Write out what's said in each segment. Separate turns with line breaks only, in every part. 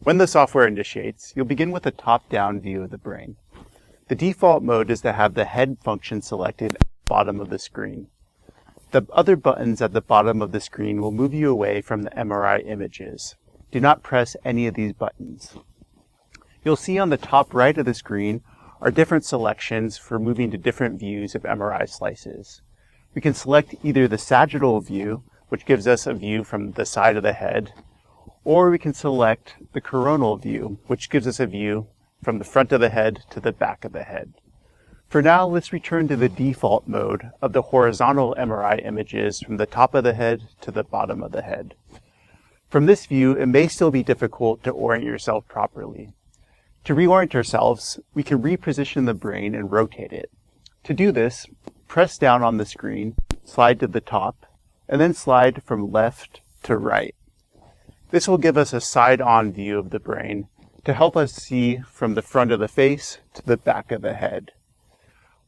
When the software initiates, you'll begin with a top-down view of the brain. The default mode is to have the head function selected at the bottom of the screen. The other buttons at the bottom of the screen will move you away from the MRI images. Do not press any of these buttons. You'll see on the top right of the screen are different selections for moving to different views of MRI slices. We can select either the sagittal view, which gives us a view from the side of the head, or we can select the coronal view, which gives us a view from the front of the head to the back of the head. For now, let's return to the default mode of the horizontal MRI images from the top of the head to the bottom of the head. From this view, it may still be difficult to orient yourself properly. To reorient ourselves, we can reposition the brain and rotate it. To do this, press down on the screen, slide to the top, and then slide from left to right. This will give us a side-on view of the brain to help us see from the front of the face to the back of the head.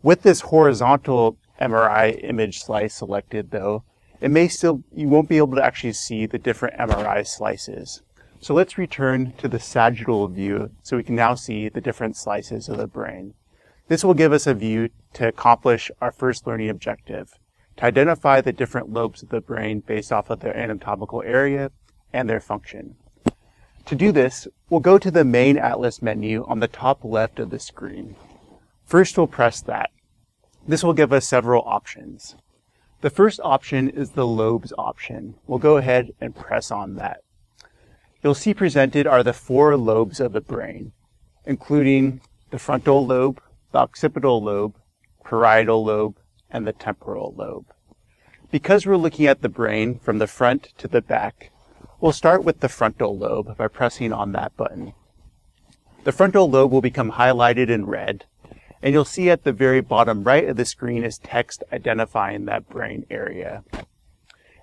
With this horizontal MRI image slice selected, though, you won't be able to actually see the different MRI slices. So let's return to the sagittal view so we can now see the different slices of the brain. This will give us a view to accomplish our first learning objective, to identify the different lobes of the brain based off of their anatomical area and their function. To do this, we'll go to the main atlas menu on the top left of the screen. First, we'll press that. This will give us several options. The first option is the lobes option. We'll go ahead and press on that. You'll see presented are the 4 lobes of the brain, including the frontal lobe, the occipital lobe, parietal lobe, and the temporal lobe. Because we're looking at the brain from the front to the back, we'll start with the frontal lobe by pressing on that button. The frontal lobe will become highlighted in red, and you'll see at the very bottom right of the screen is text identifying that brain area.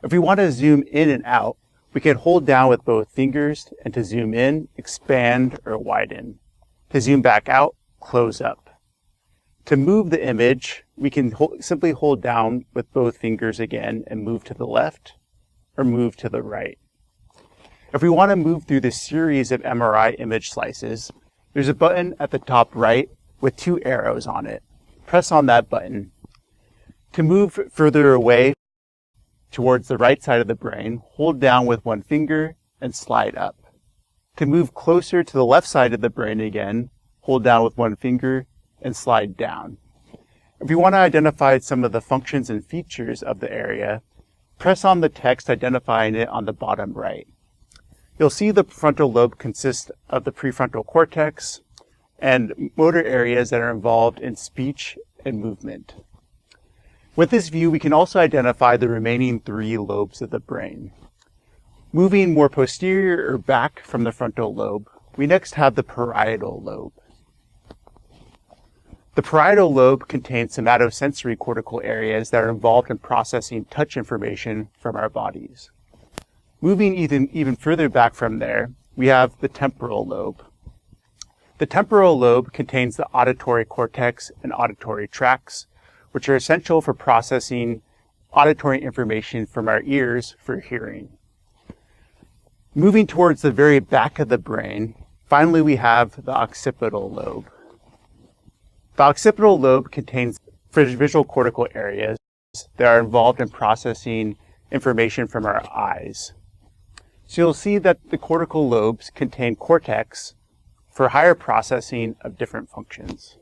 If we want to zoom in and out, we can hold down with both fingers, and to zoom in, expand or widen. To zoom back out, close up. To move the image, we can simply hold down with both fingers again and move to the left or move to the right. If we want to move through the series of MRI image slices, there's a button at the top right with 2 arrows on it. Press on that button. To move further away towards the right side of the brain, hold down with 1 finger and slide up. To move closer to the left side of the brain again, hold down with 1 finger and slide down. If we want to identify some of the functions and features of the area, press on the text identifying it on the bottom right. You'll see the frontal lobe consists of the prefrontal cortex and motor areas that are involved in speech and movement. With this view, we can also identify the remaining 3 lobes of the brain. Moving more posterior or back from the frontal lobe, we next have the parietal lobe. The parietal lobe contains somatosensory cortical areas that are involved in processing touch information from our bodies. Moving even further back from there, we have the temporal lobe. The temporal lobe contains the auditory cortex and auditory tracts, which are essential for processing auditory information from our ears for hearing. Moving towards the very back of the brain, finally we have the occipital lobe. The occipital lobe contains visual cortical areas that are involved in processing information from our eyes. So you'll see that the cortical lobes contain cortex for higher processing of different functions.